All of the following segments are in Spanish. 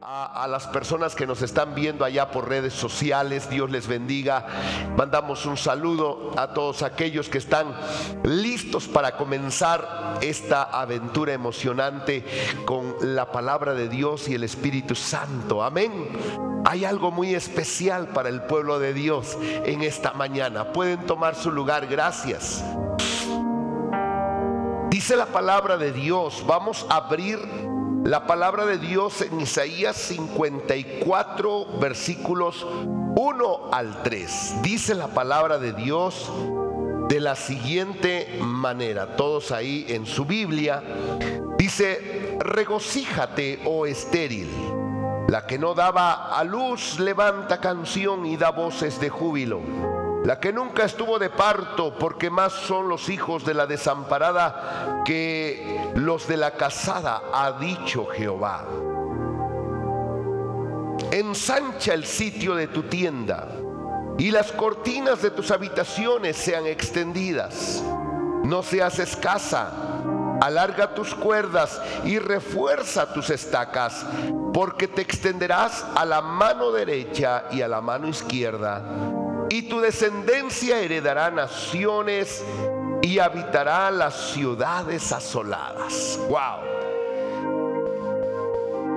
A las personas que nos están viendo allá por redes sociales, Dios les bendiga. Mandamos un saludo a todos aquellos que están listos para comenzar esta aventura emocionante con la palabra de Dios y el Espíritu Santo. Amén. Hay algo muy especial para el pueblo de Dios en esta mañana. Pueden tomar su lugar. Gracias. Dice la palabra de Dios. Vamos a abrir la palabra de Dios en Isaías 54, versículos 1 al 3. Dice la palabra de Dios de la siguiente manera. Todos ahí en su Biblia. Dice: regocíjate, oh estéril, la que no daba a luz, levanta canción y da voces de júbilo. La que nunca estuvo de parto, porque más son los hijos de la desamparada que los de la casada, ha dicho Jehová. Ensancha el sitio de tu tienda, y las cortinas de tus habitaciones sean extendidas. No seas escasa, alarga tus cuerdas y refuerza tus estacas, porque te extenderás a la mano derecha y a la mano izquierda. Y tu descendencia heredará naciones y habitará las ciudades asoladas. ¡Wow!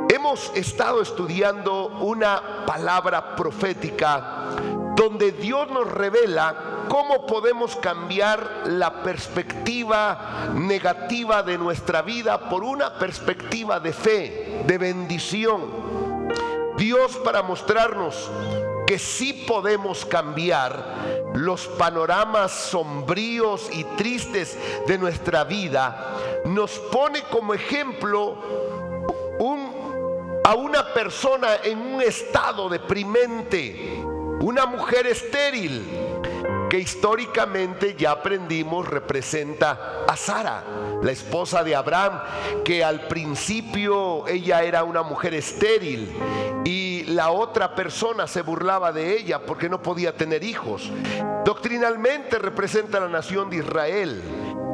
Hemos estado estudiando una palabra profética donde Dios nos revela cómo podemos cambiar la perspectiva negativa de nuestra vida por una perspectiva de fe, de bendición. Dios, para mostrarnos que sí podemos cambiar los panoramas sombríos y tristes de nuestra vida, nos pone como ejemplo a una persona en un estado deprimente, una mujer estéril, que históricamente ya aprendimos representa a Sara, la esposa de Abraham, que al principio ella era una mujer estéril y la otra persona se burlaba de ella porque no podía tener hijos. Doctrinalmente representa a la nación de Israel,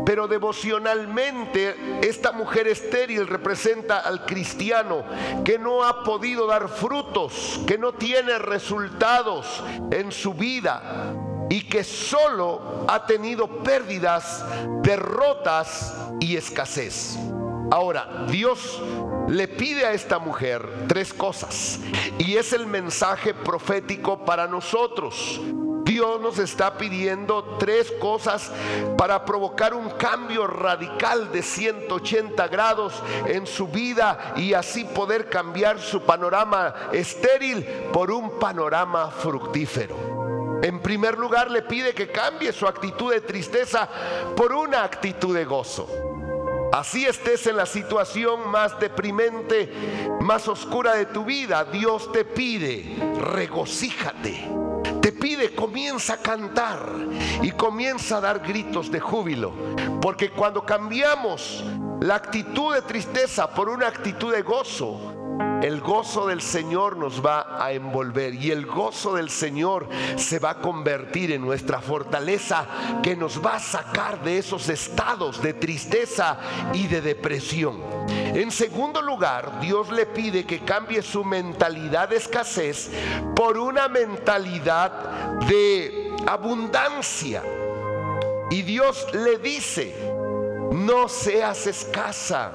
pero devocionalmente esta mujer estéril representa al cristiano que no ha podido dar frutos, que no tiene resultados en su vida y que solo ha tenido pérdidas, derrotas y escasez. Ahora, Dios le pide a esta mujer tres cosas, y es el mensaje profético para nosotros. Dios nos está pidiendo tres cosas para provocar un cambio radical de 180 grados en su vida y así poder cambiar su panorama estéril por un panorama fructífero. En primer lugar, le pide que cambie su actitud de tristeza por una actitud de gozo. Así estés en la situación más deprimente, más oscura de tu vida, Dios te pide: regocíjate. Te pide: comienza a cantar y comienza a dar gritos de júbilo, porque cuando cambiamos la actitud de tristeza por una actitud de gozo, el gozo del Señor nos va a envolver y el gozo del Señor se va a convertir en nuestra fortaleza, que nos va a sacar de esos estados de tristeza y de depresión. En segundo lugar, Dios le pide que cambie su mentalidad de escasez por una mentalidad de abundancia. Y Dios le dice: no seas escasa.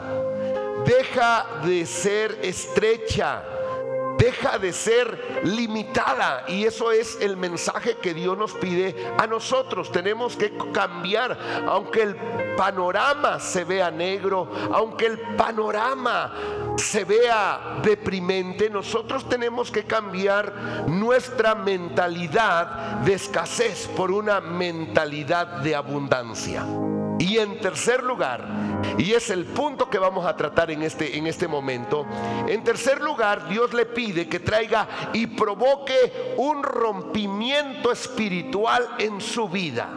Deja de ser estrecha, deja de ser limitada. Y eso es el mensaje que Dios nos pide a nosotros. Tenemos que cambiar, aunque el panorama se vea negro, aunque el panorama se vea deprimente, nosotros tenemos que cambiar nuestra mentalidad de escasez por una mentalidad de abundancia. Y en tercer lugar, y es el punto que vamos a tratar en este momento, en tercer lugar, Dios le pide que traiga y provoque un rompimiento espiritual en su vida,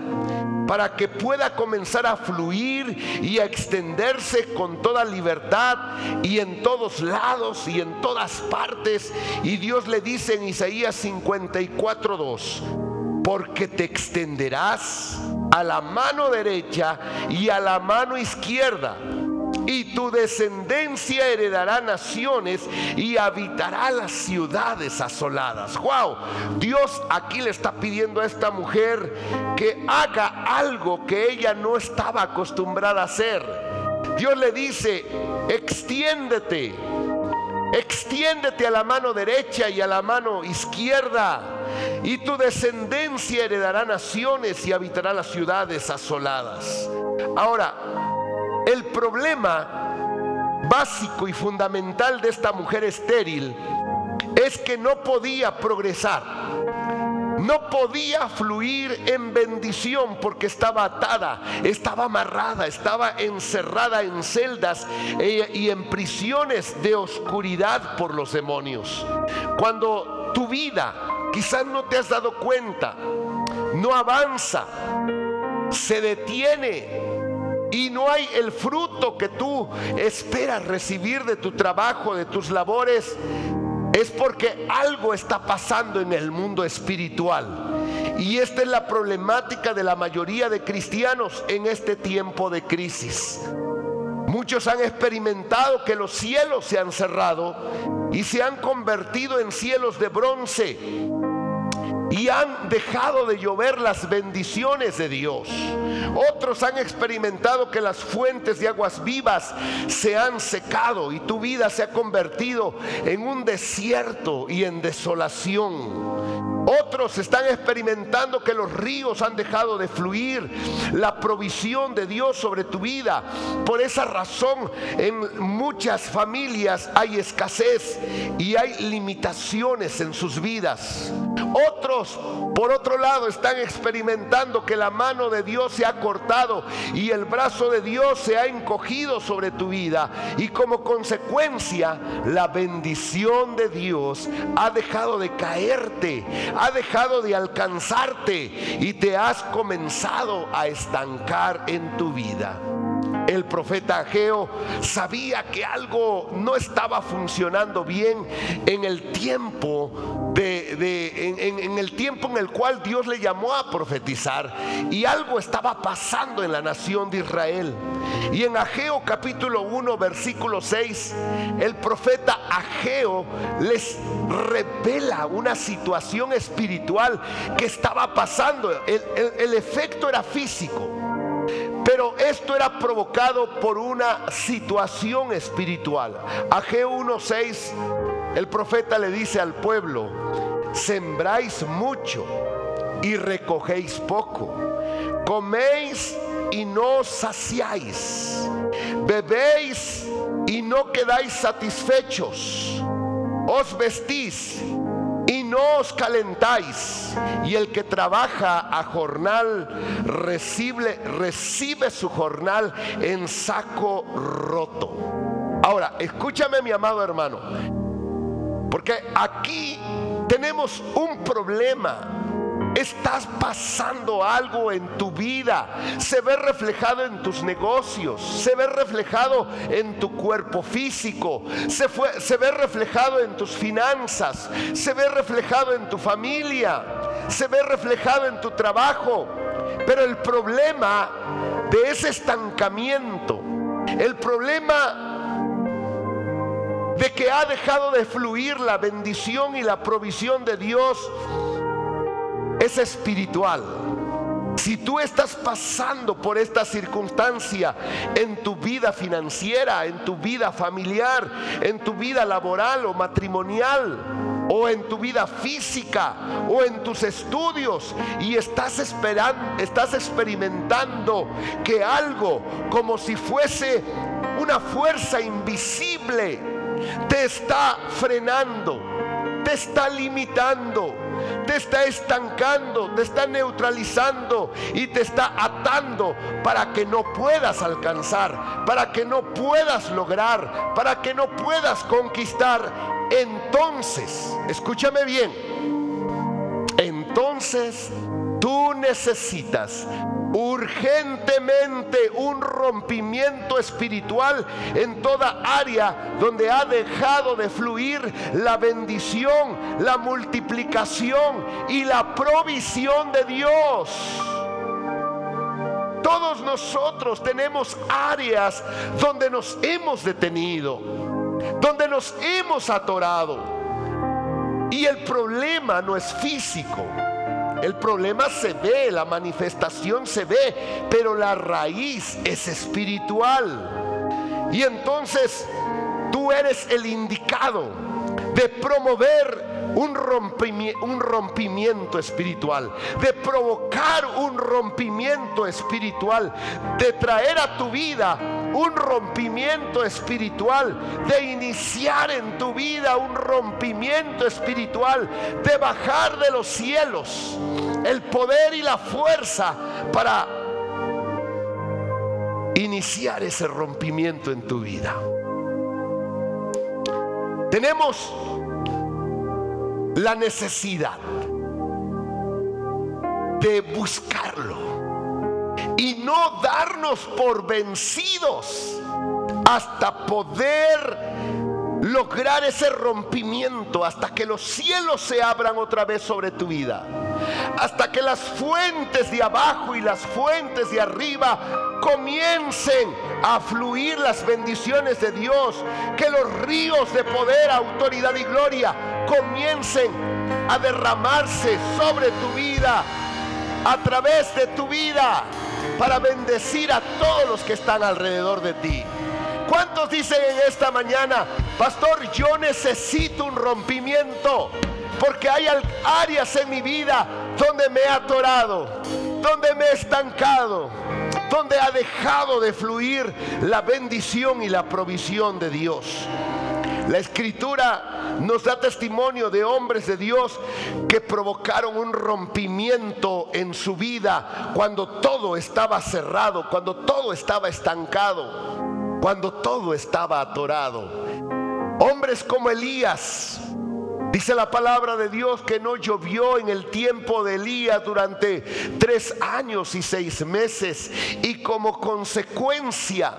para que pueda comenzar a fluir y a extenderse con toda libertad y en todos lados y en todas partes. Y Dios le dice en Isaías 54:2: porque te extenderás a la mano derecha y a la mano izquierda. y tu descendencia heredará naciones y habitará las ciudades asoladas. Wow, Dios aquí le está pidiendo a esta mujer que haga algo que ella no estaba acostumbrada a hacer. Dios le dice: extiéndete a la mano derecha y a la mano izquierda, y tu descendencia heredará naciones y habitará las ciudades asoladas. Ahora, el problema básico y fundamental de esta mujer estéril es que no podía progresar, no podía fluir en bendición, porque estaba atada, estaba amarrada, estaba encerrada en celdas y en prisiones de oscuridad por los demonios. Cuando tu vida, quizás no te has dado cuenta, no avanza, se detiene y no hay el fruto que tú esperas recibir de tu trabajo, de tus labores, es porque algo está pasando en el mundo espiritual. Y esta es la problemática de la mayoría de cristianos en este tiempo de crisis. Muchos han experimentado que los cielos se han cerrado y se han convertido en cielos de bronce, y han dejado de llover las bendiciones de Dios. Otros han experimentado que las fuentes de aguas vivas se han secado y tu vida se ha convertido en un desierto y en desolación. Otros están experimentando que los ríos han dejado de fluir, la provisión de Dios sobre tu vida. Por esa razón, en muchas familias hay escasez y hay limitaciones en sus vidas. Otros, por otro lado, están experimentando que la mano de Dios se ha cortado y el brazo de Dios se ha encogido sobre tu vida, y como consecuencia la bendición de Dios ha dejado de caerte, ha dejado de alcanzarte y te has comenzado a estancar en tu vida. El profeta Ageo sabía que algo no estaba funcionando bien en el tiempo en el tiempo en el cual Dios le llamó a profetizar, y algo estaba pasando en la nación de Israel. Y en Ageo capítulo 1 versículo 6, el profeta Ageo les revela una situación espiritual que estaba pasando. El efecto era físico, pero esto era provocado por una situación espiritual. Ageo 1:6, el profeta le dice al pueblo: sembráis mucho y recogéis poco, coméis y no os saciáis, bebéis y no quedáis satisfechos, os vestís y no os calentáis, y el que trabaja a jornal recibe su jornal en saco roto. Ahora, escúchame, mi amado hermano, porque aquí tenemos un problema. Estás pasando algo en tu vida, se ve reflejado en tus negocios, se ve reflejado en tu cuerpo físico, se ve reflejado en tus finanzas, se ve reflejado en tu familia, se ve reflejado en tu trabajo. Pero el problema de ese estancamiento, el problema de que ha dejado de fluir la bendición y la provisión de Dios, es espiritual. Si tú estás pasando por esta circunstancia en tu vida financiera, en tu vida familiar, en tu vida laboral o matrimonial, o en tu vida física, o en tus estudios, y estás experimentando que algo, como si fuese una fuerza invisible, te está frenando, te está limitando, te está estancando, te está neutralizando y te está atando para que no puedas alcanzar, para que no puedas lograr, para que no puedas conquistar. Entonces, escúchame bien, entonces tú necesitas urgentemente un rompimiento espiritual en toda área donde ha dejado de fluir la bendición, la multiplicación y la provisión de Dios. Todos nosotros tenemos áreas donde nos hemos detenido, donde nos hemos atorado. Y el problema no es físico. El problema se ve, la manifestación se ve, pero la raíz es espiritual. Y entonces tú eres el indicado de promover un rompimiento espiritual, de provocar un rompimiento espiritual, de traer a tu vida un rompimiento espiritual, de iniciar en tu vida un rompimiento espiritual, de bajar de los cielos el poder y la fuerza para iniciar ese rompimiento en tu vida. Tenemos la necesidad de buscarlo y no darnos por vencidos hasta poder lograr ese rompimiento, hasta que los cielos se abran otra vez sobre tu vida, hasta que las fuentes de abajo y las fuentes de arriba comiencen a fluir las bendiciones de Dios, que los ríos de poder, autoridad y gloria comiencen a derramarse sobre tu vida, a través de tu vida, para bendecir a todos los que están alrededor de ti. ¿Cuántos dicen en esta mañana: pastor, yo necesito un rompimiento, porque hay áreas en mi vida donde me he atorado, donde me he estancado, donde ha dejado de fluir la bendición y la provisión de Dios? La Escritura nos da testimonio de hombres de Dios que provocaron un rompimiento en su vida cuando todo estaba cerrado, cuando todo estaba estancado, cuando todo estaba atorado. Hombres como Elías. Dice la palabra de Dios que no llovió en el tiempo de Elías durante 3 años y 6 meses, y como consecuencia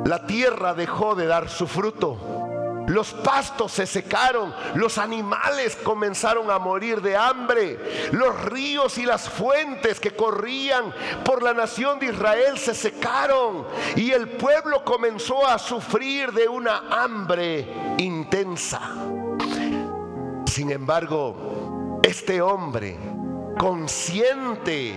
la tierra dejó de dar su fruto. Los pastos se secaron, los animales comenzaron a morir de hambre, los ríos y las fuentes que corrían por la nación de Israel se secaron, y el pueblo comenzó a sufrir de una hambre intensa. Sin embargo, este hombre, consciente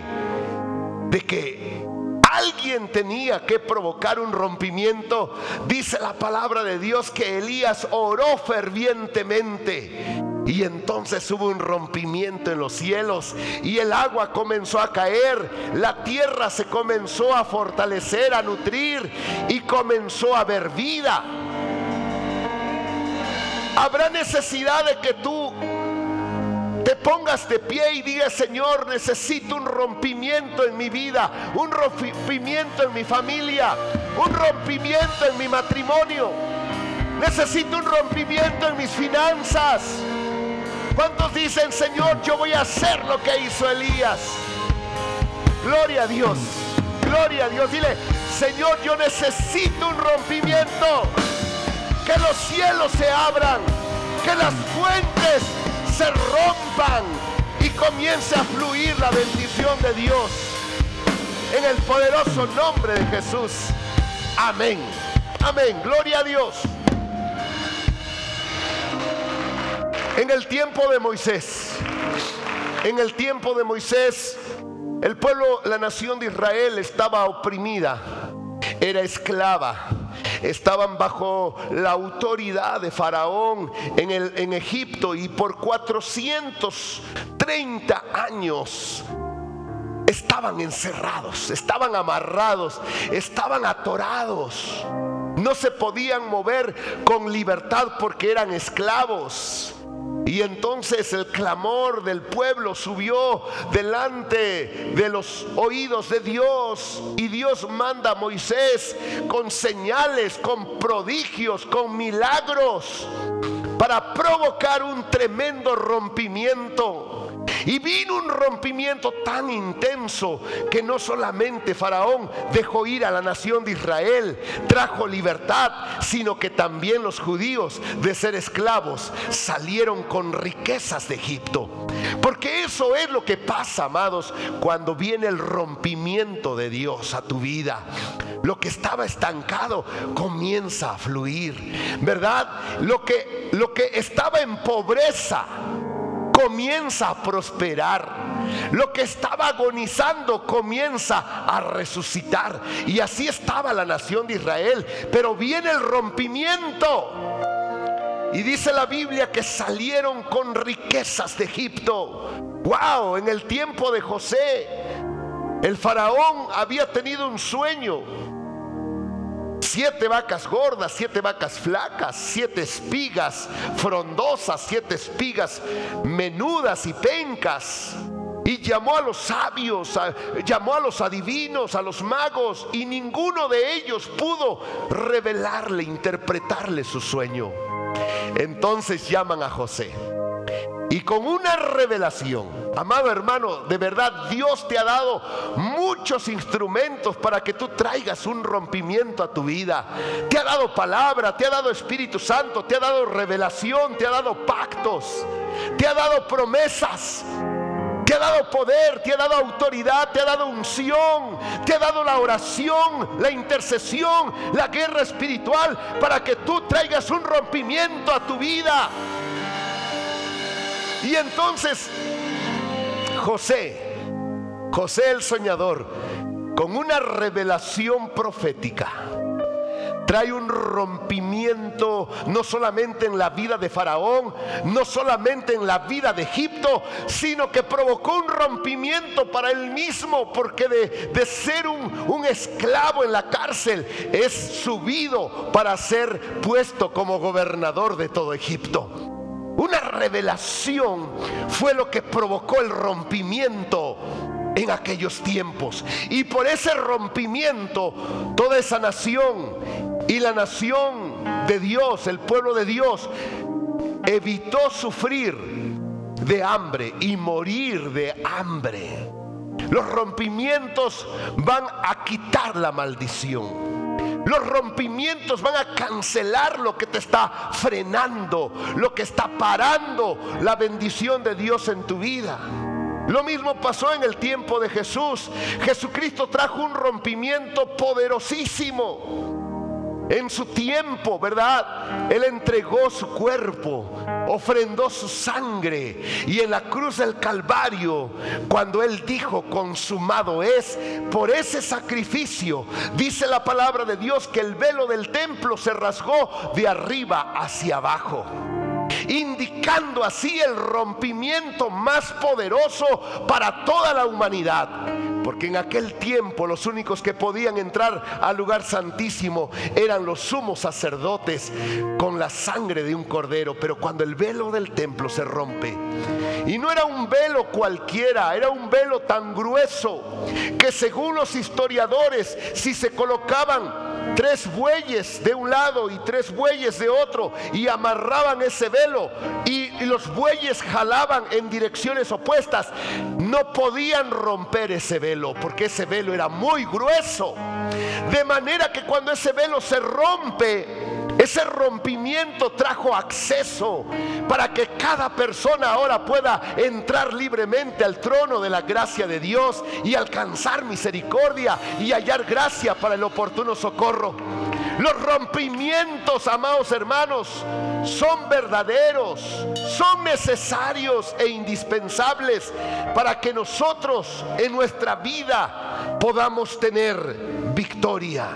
de que alguien tenía que provocar un rompimiento, dice la palabra de Dios que Elías oró fervientemente, y entonces hubo un rompimiento en los cielos y el agua comenzó a caer, la tierra se comenzó a fortalecer, a nutrir, y comenzó a haber vida. Habrá necesidad de que tú te pongas de pie y digas: Señor, necesito un rompimiento en mi vida, un rompimiento en mi familia, un rompimiento en mi matrimonio, necesito un rompimiento en mis finanzas. ¿Cuántos dicen: Señor, yo voy a hacer lo que hizo Elías? Gloria a Dios, gloria a Dios. Dile: Señor, yo necesito un rompimiento, que los cielos se abran, que las fuentes se rompan y comience a fluir la bendición de Dios, en el poderoso nombre de Jesús. Amén, amén, gloria a Dios. En el tiempo de Moisés, el pueblo, la nación de Israel estaba oprimida, era esclava. Estaban bajo la autoridad de Faraón en Egipto, y por 430 años estaban encerrados, estaban amarrados, estaban atorados. No se podían mover con libertad porque eran esclavos. Y entonces el clamor del pueblo subió delante de los oídos de Dios, y Dios manda a Moisés con señales, con prodigios, con milagros, para provocar un tremendo rompimiento. Y vino un rompimiento tan intenso que no solamente Faraón dejó ir a la nación de Israel, trajo libertad, sino que también los judíos, de ser esclavos, salieron con riquezas de Egipto. Porque eso es lo que pasa, amados, cuando viene el rompimiento de Dios a tu vida. Lo que estaba estancado comienza a fluir, ¿verdad? Lo que estaba en pobreza comienza a prosperar. Lo que estaba agonizando comienza a resucitar. Y así estaba la nación de Israel. Pero viene el rompimiento. Y dice la Biblia que salieron con riquezas de Egipto. ¡Wow! En el tiempo de José, el faraón había tenido un sueño: 7 vacas gordas, 7 vacas flacas, 7 espigas frondosas, 7 espigas menudas y pencas. Y llamó a los sabios, llamó a los adivinos, a los magos, y ninguno de ellos pudo revelarle, interpretarle su sueño. Entonces llaman a José, y con una revelación, amado hermano, de verdad Dios te ha dado muchos instrumentos para que tú traigas un rompimiento a tu vida. Te ha dado palabra, te ha dado Espíritu Santo, te ha dado revelación, te ha dado pactos, te ha dado promesas, te ha dado poder, te ha dado autoridad, te ha dado unción, te ha dado la oración, la intercesión, la guerra espiritual, para que tú traigas un rompimiento a tu vida. Y entonces José el soñador, con una revelación profética, trae un rompimiento no solamente en la vida de Faraón, no solamente en la vida de Egipto, sino que provocó un rompimiento para él mismo, porque de ser un esclavo en la cárcel es subido para ser puesto como gobernador de todo Egipto. Una revelación fue lo que provocó el rompimiento en aquellos tiempos. Y por ese rompimiento, toda esa nación y la nación de Dios, el pueblo de Dios, evitó sufrir de hambre y morir de hambre. Los rompimientos van a quitar la maldición. Los rompimientos van a cancelar lo que te está frenando, lo que está parando la bendición de Dios en tu vida. Lo mismo pasó en el tiempo de Jesús. Jesucristo trajo un rompimiento poderosísimo. En su tiempo, ¿verdad? Él entregó su cuerpo, ofrendó su sangre, y en la cruz del Calvario, cuando Él dijo consumado es, por ese sacrificio, dice la palabra de Dios que el velo del templo se rasgó de arriba hacia abajo, indicando así el rompimiento más poderoso para toda la humanidad. Porque en aquel tiempo los únicos que podían entrar al lugar santísimo eran los sumos sacerdotes con la sangre de un cordero. Pero cuando el velo del templo se rompe, y no era un velo cualquiera, era un velo tan grueso que, según los historiadores, si se colocaban 3 bueyes de un lado y 3 bueyes de otro y amarraban ese velo, y los bueyes jalaban en direcciones opuestas, no podían romper ese velo, porque ese velo era muy grueso. De manera que cuando ese velo se rompe, ese rompimiento trajo acceso para que cada persona ahora pueda entrar libremente al trono de la gracia de Dios y alcanzar misericordia y hallar gracia para el oportuno socorro. Los rompimientos, amados hermanos, son verdaderos, son necesarios e indispensables para que nosotros en nuestra vida podamos tener victoria.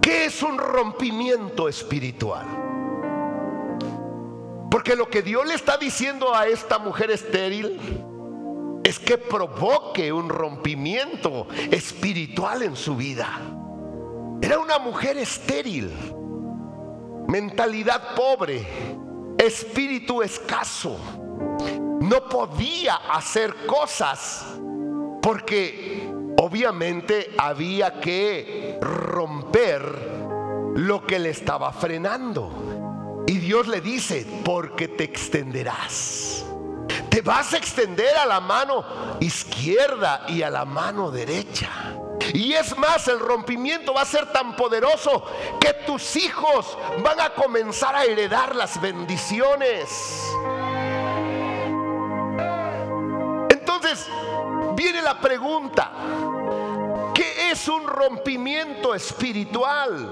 ¿Qué es un rompimiento espiritual? Porque lo que Dios le está diciendo a esta mujer estéril es que provoque un rompimiento espiritual en su vida. Era una mujer estéril, mentalidad pobre, espíritu escaso. No podía hacer cosas porque obviamente había que romper lo que le estaba frenando. Y Dios le dice, porque te extenderás. Te vas a extender a la mano izquierda y a la mano derecha. Y es más, el rompimiento va a ser tan poderoso que tus hijos van a comenzar a heredar las bendiciones. Entonces viene la pregunta: ¿qué es un rompimiento espiritual?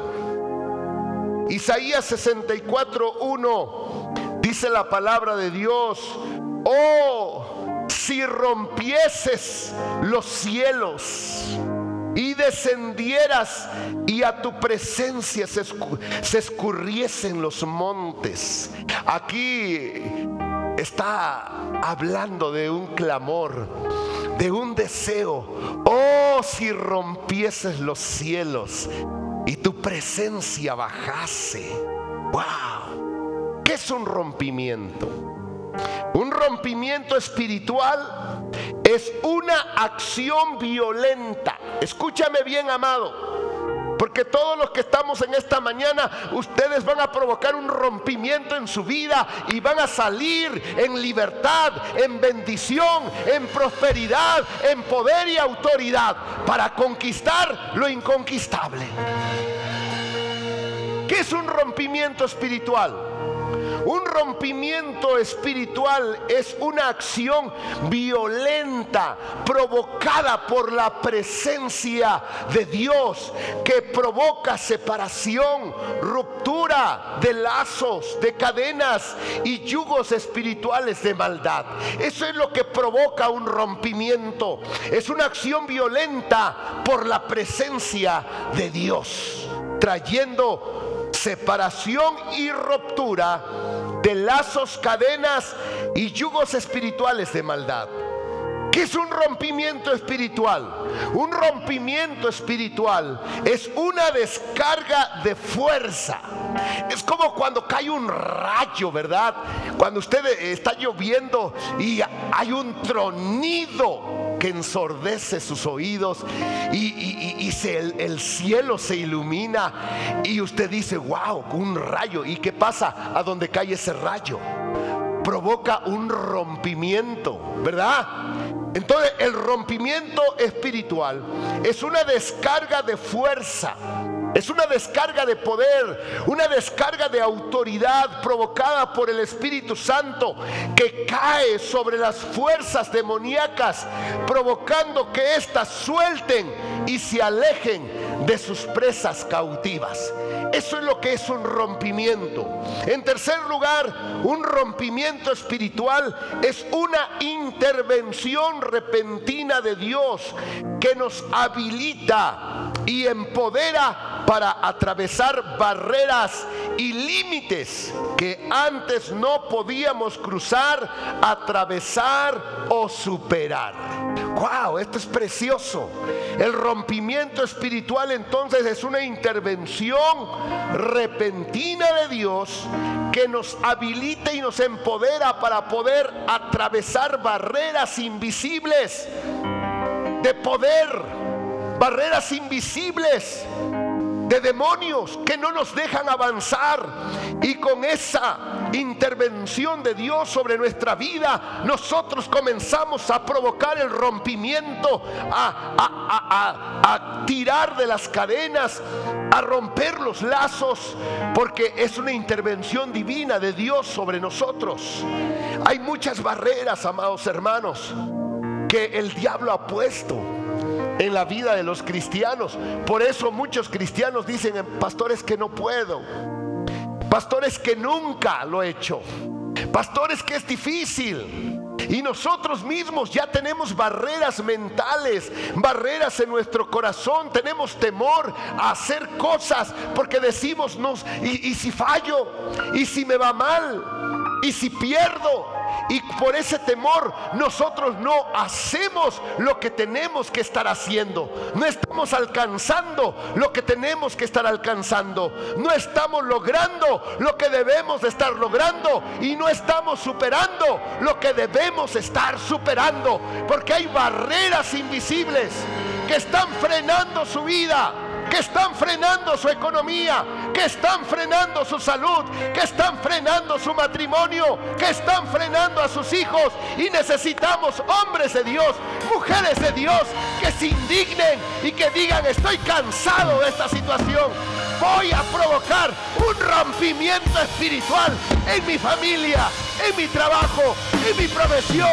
Isaías 64:1 dice la palabra de Dios: oh, si rompieses los cielos y descendieras, y a tu presencia se escurriesen los montes. Aquí está hablando de un clamor, de un deseo. Oh, si rompieses los cielos y tu presencia bajase. ¡Wow! ¿Qué es un rompimiento? Un rompimiento espiritual es una acción violenta. Escúchame bien, amado, porque todos los que estamos en esta mañana, ustedes van a provocar un rompimiento en su vida y van a salir en libertad, en bendición, en prosperidad, en poder y autoridad para conquistar lo inconquistable. ¿Qué es un rompimiento espiritual? Un rompimiento espiritual es una acción violenta provocada por la presencia de Dios, que provoca separación, ruptura de lazos, de cadenas y yugos espirituales de maldad. Eso es lo que provoca un rompimiento. Es una acción violenta por la presencia de Dios, trayendo separación y ruptura de lazos, cadenas y yugos espirituales de maldad. ¿Qué es un rompimiento espiritual? Un rompimiento espiritual es una descarga de fuerza. Es como cuando cae un rayo, ¿verdad? Cuando usted está lloviendo y hay un tronido que ensordece sus oídos y el cielo se ilumina y usted dice: wow, un rayo. ¿Y qué pasa a donde cae ese rayo? Provoca un rompimiento, ¿verdad? Entonces el rompimiento espiritual es una descarga de fuerza, es una descarga de poder, una descarga de autoridad provocada por el Espíritu Santo, que cae sobre las fuerzas demoníacas, provocando que éstas suelten y se alejen de sus presas cautivas. Eso es lo que es un rompimiento. En tercer lugar, un rompimiento espiritual es una intervención repentina de Dios que nos habilita y empodera para atravesar barreras y límites que antes no podíamos cruzar, atravesar o superar. ¡Wow! Esto es precioso. El rompimiento espiritual entonces es una intervención repentina de Dios que nos habilita y nos empodera para poder atravesar barreras invisibles de poder, barreras invisibles de demonios que no nos dejan avanzar. Y con esa intervención de Dios sobre nuestra vida, nosotros comenzamos a provocar el rompimiento, a tirar de las cadenas, a romper los lazos, porque es una intervención divina de Dios sobre nosotros. Hay muchas barreras, amados hermanos, que el diablo ha puesto en la vida de los cristianos. Por eso muchos cristianos dicen: pastores, que no puedo, pastores, que nunca lo he hecho, pastores, que es difícil. Y nosotros mismos ya tenemos barreras mentales, barreras en nuestro corazón. Tenemos temor a hacer cosas porque decimos: no, y si fallo, y si me va mal, y si pierdo. Y por ese temor nosotros no hacemos lo que tenemos que estar haciendo. No estamos alcanzando lo que tenemos que estar alcanzando. No estamos logrando lo que debemos de estar logrando. Y no estamos superando lo que debemos estar superando. Porque hay barreras invisibles que están frenando su vida, que están frenando su economía, que están frenando su salud, que están frenando su matrimonio, que están frenando a sus hijos. Y necesitamos hombres de Dios, mujeres de Dios, que se indignen y que digan: estoy cansado de esta situación. Voy a provocar un rompimiento espiritual en mi familia, en mi trabajo, en mi profesión,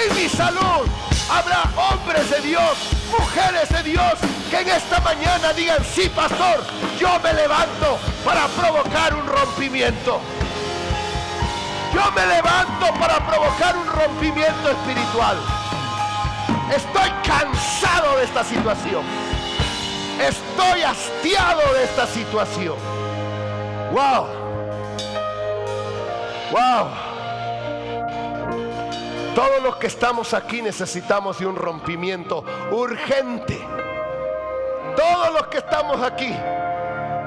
en mi salud. Habrá hombres de Dios, mujeres de Dios, que en esta mañana digan: sí, pastor, yo me levanto para provocar un rompimiento. Yo me levanto para provocar un rompimiento espiritual. Estoy cansado de esta situación. Estoy hastiado de esta situación. Wow. Wow. Todos los que estamos aquí necesitamos de un rompimiento urgente. Todos los que estamos aquí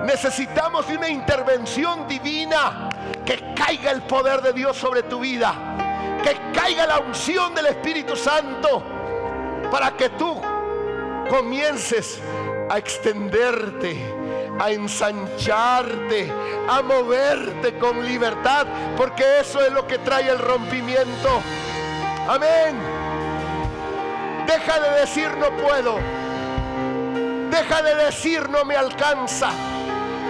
necesitamos de una intervención divina. Que caiga el poder de Dios sobre tu vida. Que caiga la unción del Espíritu Santo, para que tú comiences a extenderte, a ensancharte, a moverte con libertad, porque eso es lo que trae el rompimiento. Amén. Deja de decir no puedo. Deja de decir no me alcanza.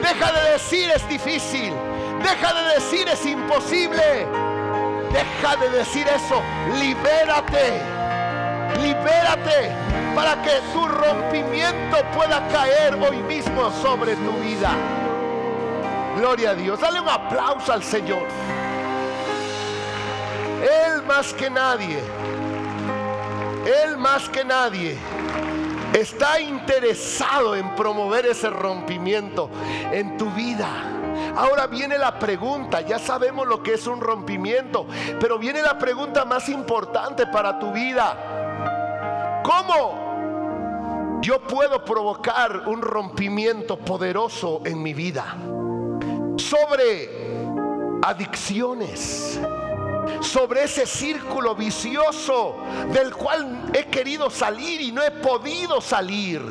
Deja de decir es difícil. Deja de decir es imposible. Deja de decir eso. Libérate. Libérate, para que tu rompimiento pueda caer hoy mismo sobre tu vida. Gloria a Dios. Dale un aplauso al Señor. Él más que nadie está interesado en promover ese rompimiento en tu vida. Ahora viene la pregunta. Ya sabemos lo que es un rompimiento, pero viene la pregunta más importante para tu vida. ¿Cómo yo puedo provocar un rompimiento poderoso en mi vida? Sobre adicciones, sobre ese círculo vicioso del cual he querido salir y no he podido salir.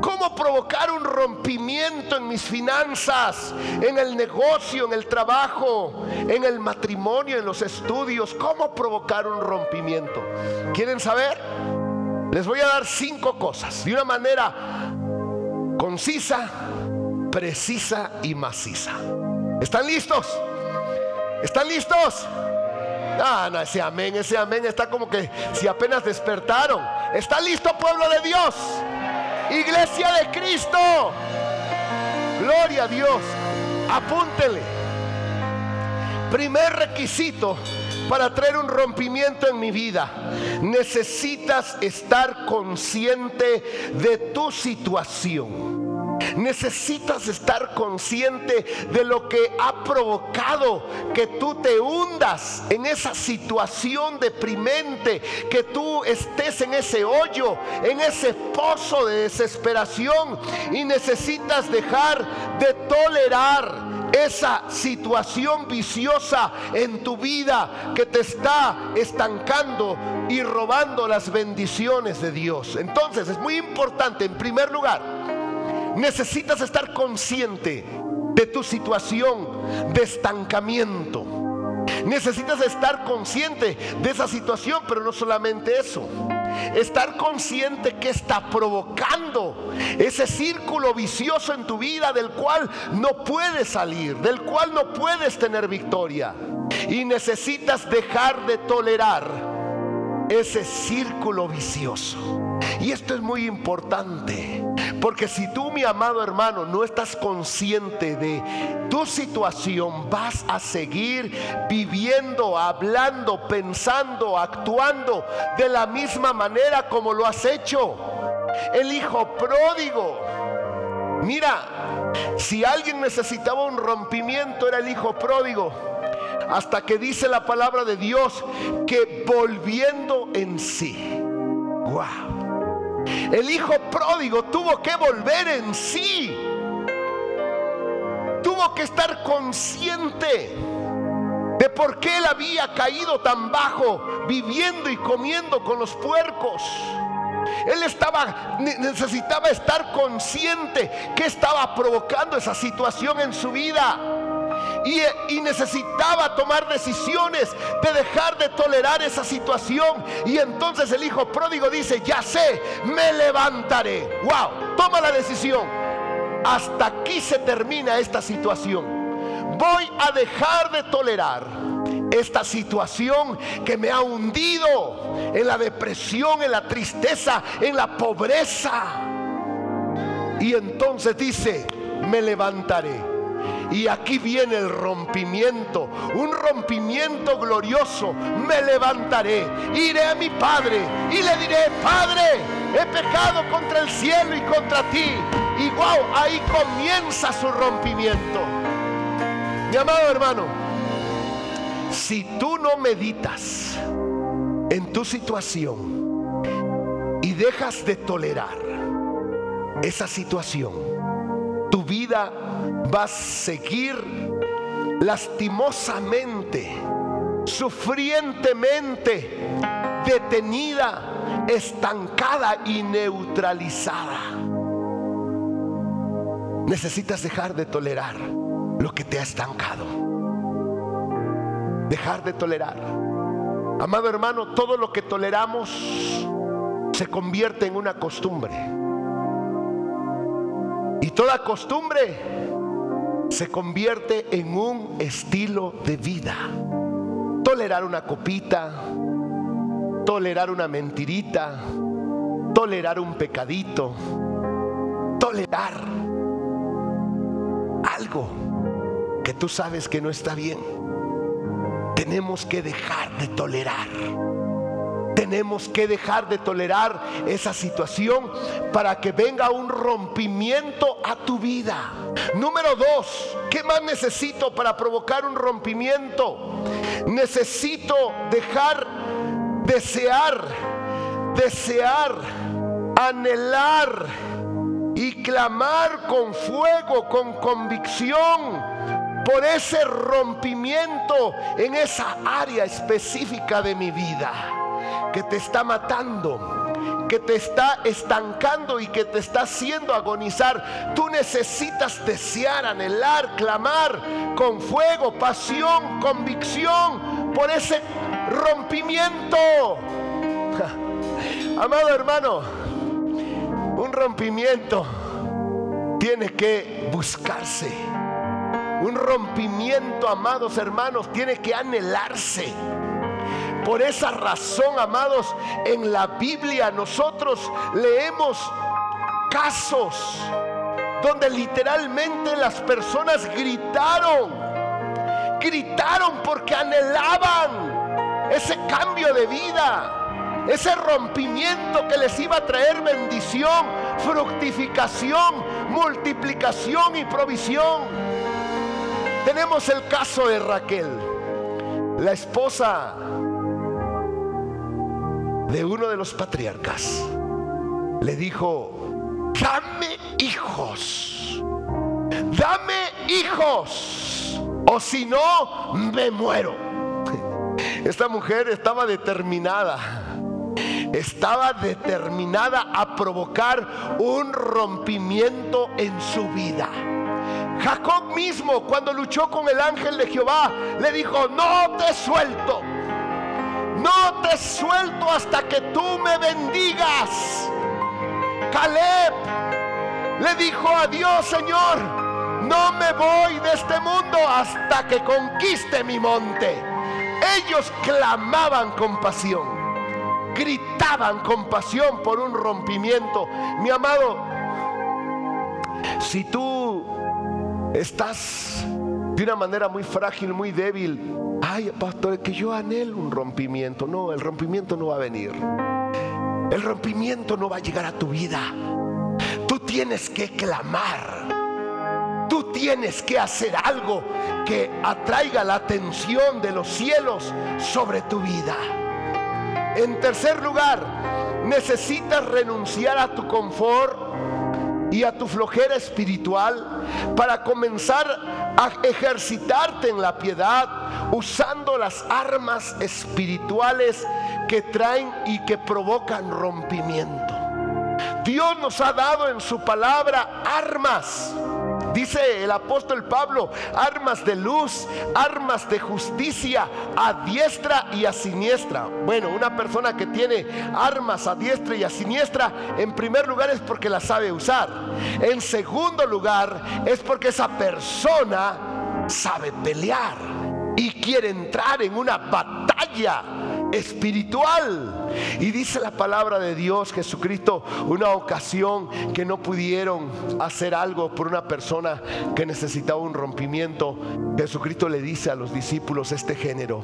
¿Cómo provocar un rompimiento en mis finanzas, en el negocio, en el trabajo, en el matrimonio, en los estudios? ¿Cómo provocar un rompimiento? ¿Quieren saber? Les voy a dar 5 cosas de una manera concisa, precisa y maciza. ¿Están listos? ¿Están listos? No, ese amén está como que si apenas despertaron. ¿Está listo, pueblo de Dios? Iglesia de Cristo. Gloria a Dios. Apúntele. Primer requisito para traer un rompimiento en mi vida: necesitas estar consciente de tu situación. Necesitas estar consciente de lo que ha provocado que tú te hundas en esa situación deprimente, que tú estés en ese hoyo, en ese pozo de desesperación, y necesitas dejar de tolerar esa situación viciosa en tu vida que te está estancando y robando las bendiciones de Dios. Entonces es muy importante, en primer lugar, necesitas estar consciente de tu situación de estancamiento. Necesitas estar consciente de esa situación, pero no solamente eso. Estar consciente que está provocando ese círculo vicioso en tu vida del cual no puedes salir, del cual no puedes tener victoria. Y necesitas dejar de tolerar ese círculo vicioso. Y esto es muy importante, porque si tú, mi amado hermano, no estás consciente de tu situación, vas a seguir viviendo, hablando, pensando, actuando de la misma manera como lo has hecho. El hijo pródigo. Mira, si alguien necesitaba un rompimiento, era el hijo pródigo. Hasta que dice la palabra de Dios que volviendo en sí. Wow. El hijo pródigo tuvo que volver en sí. Tuvo que estar consciente de por qué él había caído tan bajo, viviendo y comiendo con los puercos. Él necesitaba estar consciente que estaba provocando esa situación en su vida. Y necesitaba tomar decisiones de dejar de tolerar esa situación. Y entonces el hijo pródigo dice: ya sé, me levantaré. Wow, toma la decisión. Hasta aquí se termina esta situación. Voy a dejar de tolerar esta situación que me ha hundido en la depresión, en la tristeza, en la pobreza. Y entonces dice: me levantaré. Y aquí viene el rompimiento, un rompimiento glorioso. Me levantaré, iré a mi padre y le diré: Padre, he pecado contra el cielo y contra ti. Y wow, ahí comienza su rompimiento. Mi amado hermano, si tú no meditas en tu situación y dejas de tolerar esa situación, tu vida va a seguir lastimosamente, sufrientemente, detenida, estancada y neutralizada. Necesitas dejar de tolerar lo que te ha estancado. Dejar de tolerar. Amado hermano, todo lo que toleramos se convierte en una costumbre. Y toda costumbre se convierte en un estilo de vida. Tolerar una copita, tolerar una mentirita, tolerar un pecadito, tolerar algo que tú sabes que no está bien. Tenemos que dejar de tolerar. Tenemos que dejar de tolerar esa situación para que venga un rompimiento a tu vida. Número 2, ¿qué más necesito para provocar un rompimiento? Necesito dejar desear, anhelar y clamar con fuego, con convicción por ese rompimiento en esa área específica de mi vida que te está matando, que te está estancando y que te está haciendo agonizar. Tú necesitas desear, anhelar, clamar con fuego, pasión, convicción por ese rompimiento. Amado hermano, un rompimiento tiene que buscarse. Un rompimiento, amados hermanos, tiene que anhelarse. Por esa razón, amados, en la Biblia nosotros leemos casos donde literalmente las personas gritaron porque anhelaban ese cambio de vida, ese rompimiento que les iba a traer bendición, fructificación, multiplicación y provisión. Tenemos el caso de Raquel, la esposa de uno de los patriarcas. Le dijo: dame hijos, o si no me muero. Esta mujer estaba determinada a provocar un rompimiento en su vida. Jacob mismo, cuando luchó con el ángel de Jehová, le dijo: no te suelto hasta que tú me bendigas. Caleb le dijo a Dios: Señor, no me voy de este mundo hasta que conquiste mi monte. Ellos clamaban con pasión, gritaban con pasión por un rompimiento. Mi amado, si tú estás de una manera muy frágil, muy débil: ay, pastor, que yo anhelo un rompimiento. No, el rompimiento no va a venir. El rompimiento no va a llegar a tu vida. Tú tienes que clamar. Tú tienes que hacer algo que atraiga la atención de los cielos sobre tu vida. En tercer lugar, necesitas renunciar a tu confort y a tu flojera espiritual para comenzar a ejercitarte en la piedad, usando las armas espirituales que traen y que provocan rompimiento. Dios nos ha dado en su palabra armas. Dice el apóstol Pablo, armas de luz, armas de justicia, a diestra y a siniestra. Bueno, una persona que tiene armas a diestra y a siniestra, en primer lugar es porque las sabe usar. En segundo lugar es porque esa persona sabe pelear y quiere entrar en una batalla espiritual. Y dice la palabra de Dios, Jesucristo, una ocasión que no pudieron hacer algo por una persona que necesitaba un rompimiento, Jesucristo le dice a los discípulos: este género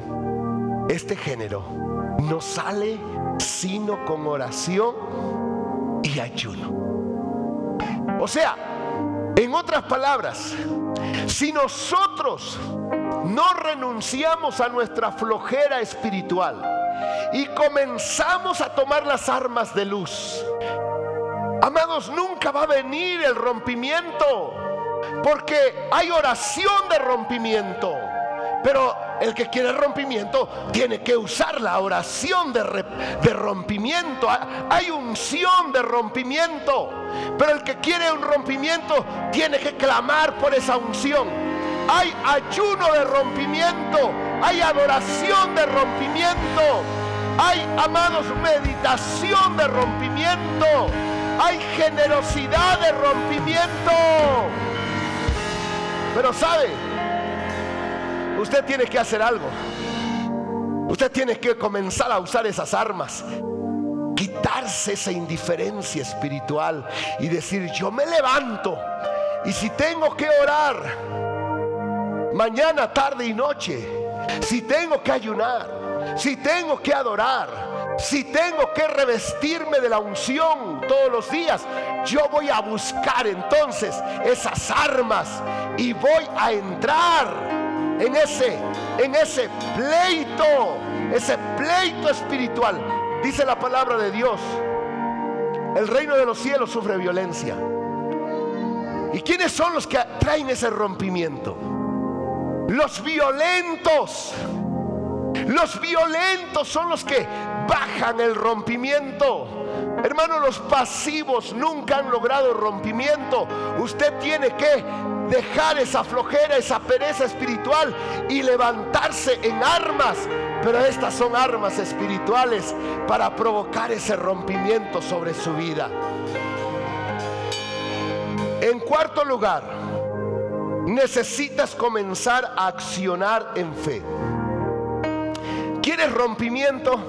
no sale sino con oración y ayuno. O sea, en otras palabras, si nosotros no renunciamos a nuestra flojera espiritual y comenzamos a tomar las armas de luz, amados, nunca va a venir el rompimiento, porque hay oración de rompimiento. Pero el que quiere rompimiento tiene que usar la oración de rompimiento. Hay unción de rompimiento, pero el que quiere un rompimiento tiene que clamar por esa unción. Hay ayuno de rompimiento, hay adoración de rompimiento, hay, amados, meditación de rompimiento, hay generosidad de rompimiento. Pero ¿sabe? Usted tiene que hacer algo. Usted tiene que comenzar a usar esas armas, quitarse esa indiferencia espiritual y decir: yo me levanto, y si tengo que orar mañana, tarde y noche, si tengo que ayunar, si tengo que adorar, si tengo que revestirme de la unción todos los días, yo voy a buscar entonces esas armas y voy a entrar en ese pleito espiritual. Dice la palabra de Dios: el reino de los cielos sufre violencia. ¿Y quiénes son los que traen ese rompimiento? Los violentos. Los violentos son los que bajan el rompimiento. Hermano, los pasivos nunca han logrado rompimiento. Usted tiene que dejar esa flojera, esa pereza espiritual y levantarse en armas. Pero estas son armas espirituales para provocar ese rompimiento sobre su vida. En cuarto lugar, necesitas comenzar a accionar en fe. ¿Quieres rompimiento?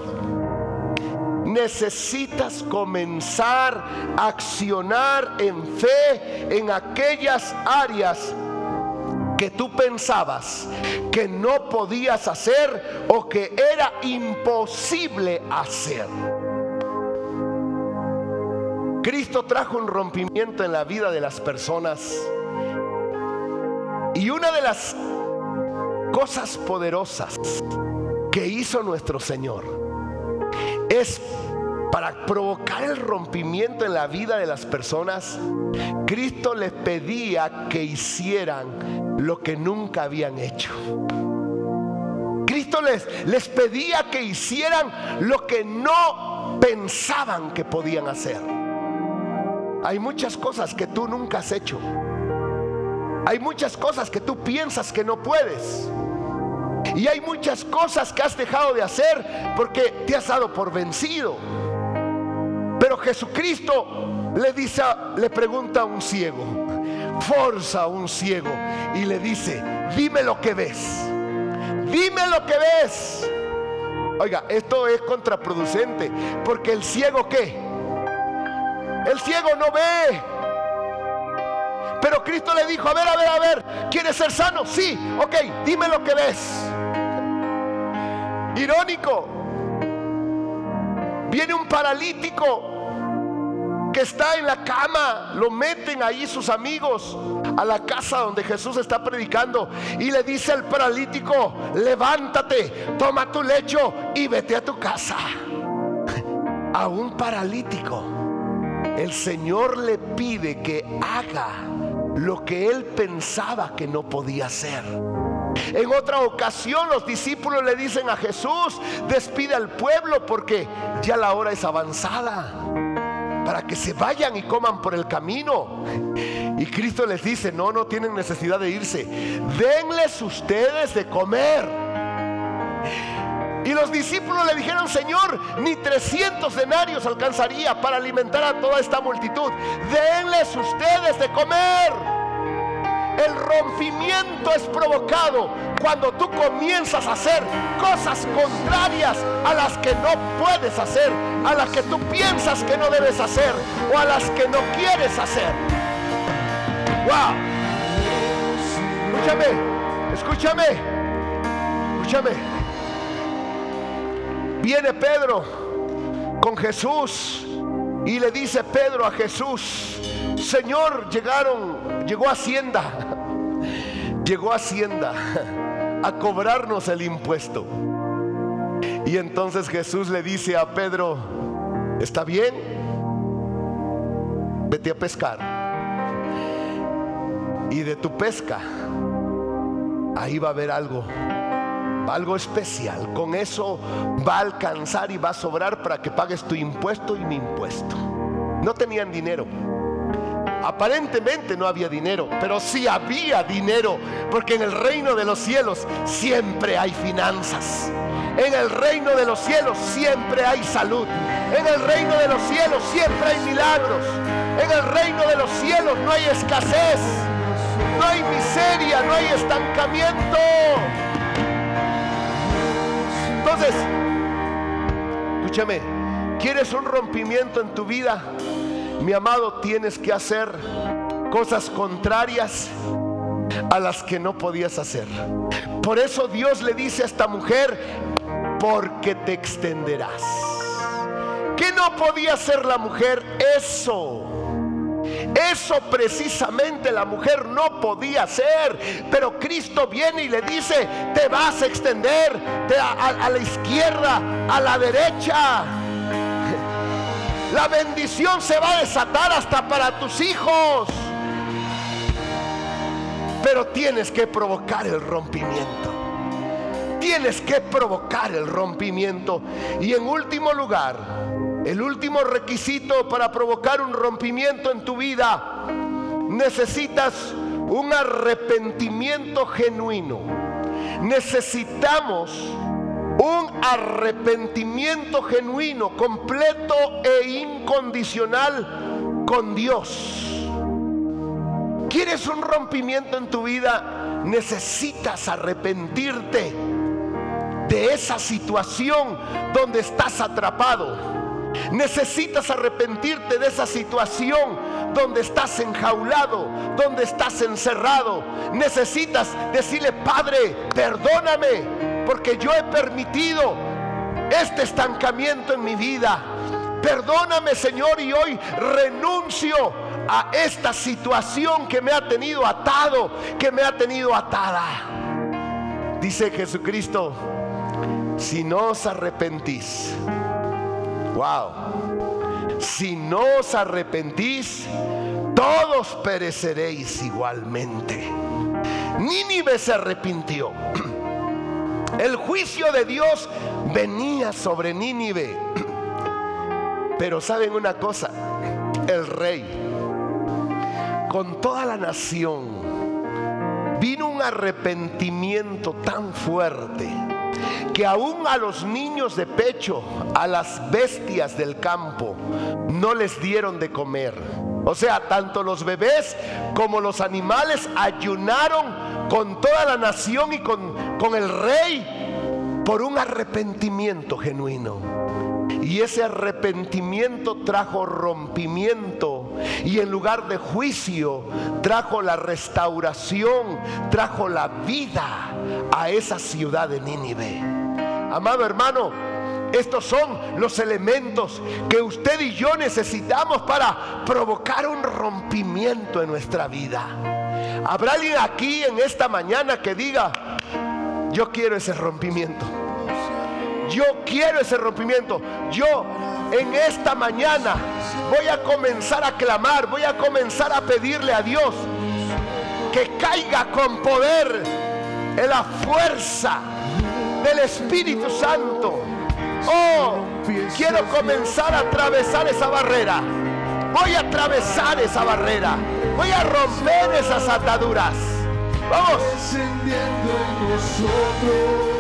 Necesitas comenzar a accionar en fe en aquellas áreas que tú pensabas que no podías hacer o que era imposible hacer. Cristo trajo un rompimiento en la vida de las personas, y una de las cosas poderosas que hizo nuestro Señor es para provocar el rompimiento en la vida de las personas. Cristo les pedía que hicieran lo que nunca habían hecho. Cristo les pedía que hicieran lo que no pensaban que podían hacer. Hay muchas cosas que tú nunca has hecho. Hay muchas cosas que tú piensas que no puedes. Y hay muchas cosas que has dejado de hacer porque te has dado por vencido. Pero Jesucristo le pregunta a un ciego, forza a un ciego, y le dice: dime lo que ves. Dime lo que ves. Oiga, esto es contraproducente, porque el ciego, ¿qué? El ciego no ve. Pero Cristo le dijo: a ver, ¿quieres ser sano? Sí, ok, dime lo que ves. Irónico. Viene un paralítico que está en la cama, lo meten ahí sus amigos a la casa donde Jesús está predicando, y le dice al paralítico: levántate, toma tu lecho y vete a tu casa. A un paralítico el Señor le pide que haga lo que él pensaba que no podía hacer. En otra ocasión los discípulos le dicen a Jesús: despide al pueblo porque ya la hora es avanzada. para que se vayan y coman por el camino. Y Cristo les dice: no tienen necesidad de irse, denles ustedes de comer. Y los discípulos le dijeron: Señor, ni 300 denarios alcanzaría para alimentar a toda esta multitud, denles ustedes de comer. El rompimiento es provocado cuando tú comienzas a hacer cosas contrarias a las que no puedes hacer, a las que tú piensas que no debes hacer, o a las que no quieres hacer. ¡Wow! Escúchame. Viene Pedro con Jesús y le dice Pedro a Jesús: Señor, llegó Hacienda a cobrarnos el impuesto. Y entonces Jesús le dice a Pedro: está bien, vete a pescar, y de tu pesca ahí va a haber algo especial. Con eso va a alcanzar y va a sobrar para que pagues tu impuesto y mi impuesto. No tenían dinero. Aparentemente no había dinero, pero sí había dinero, porque en el reino de los cielos siempre hay finanzas. En el reino de los cielos siempre hay salud. En el reino de los cielos siempre hay milagros. En el reino de los cielos no hay escasez, no hay miseria, no hay estancamiento. Entonces, escúchame, ¿quieres un rompimiento en tu vida? Mi amado, tienes que hacer cosas contrarias a las que no podías hacer. Por eso Dios le dice a esta mujer: porque te extenderás. ¿Qué no podía hacer la mujer? Eso precisamente la mujer no podía hacer. Pero Cristo viene y le dice: te vas a extender a la izquierda, a la derecha. La bendición se va a desatar hasta para tus hijos. Pero tienes que provocar el rompimiento. Tienes que provocar el rompimiento. Y en último lugar, el último requisito para provocar un rompimiento en tu vida: necesitas un arrepentimiento genuino. Necesitamos un arrepentimiento genuino, completo e incondicional con Dios. ¿Quieres un rompimiento en tu vida? Necesitas arrepentirte de esa situación donde estás atrapado. Necesitas arrepentirte de esa situación donde estás enjaulado, donde estás encerrado. Necesitas decirle: Padre, perdóname, porque yo he permitido este estancamiento en mi vida. Perdóname, Señor, y hoy renuncio a esta situación que me ha tenido atado, que me ha tenido atada. Dice Jesucristo: si no os arrepentís, si no os arrepentís, todos pereceréis igualmente. Nínive se arrepintió. El juicio de Dios venía sobre Nínive. Pero ¿saben una cosa? El rey, con toda la nación, vino un arrepentimiento tan fuerte que aún a los niños de pecho, a las bestias del campo, no les dieron de comer. O sea, tanto los bebés como los animales ayunaron con toda la nación y con el rey por un arrepentimiento genuino. Y ese arrepentimiento trajo rompimiento, y en lugar de juicio trajo la restauración, trajo la vida a esa ciudad de Nínive. Amado hermano, estos son los elementos que usted y yo necesitamos para provocar un rompimiento en nuestra vida. ¿Habrá alguien aquí en esta mañana que diga: yo quiero ese rompimiento? Yo quiero ese rompimiento. Yo en esta mañana voy a comenzar a clamar, voy a comenzar a pedirle a Dios que caiga con poder en la fuerza del Espíritu Santo. Oh, quiero comenzar a atravesar esa barrera. Voy a atravesar esa barrera. Voy a romper esas ataduras. Vamos. Descendiendo en nosotros.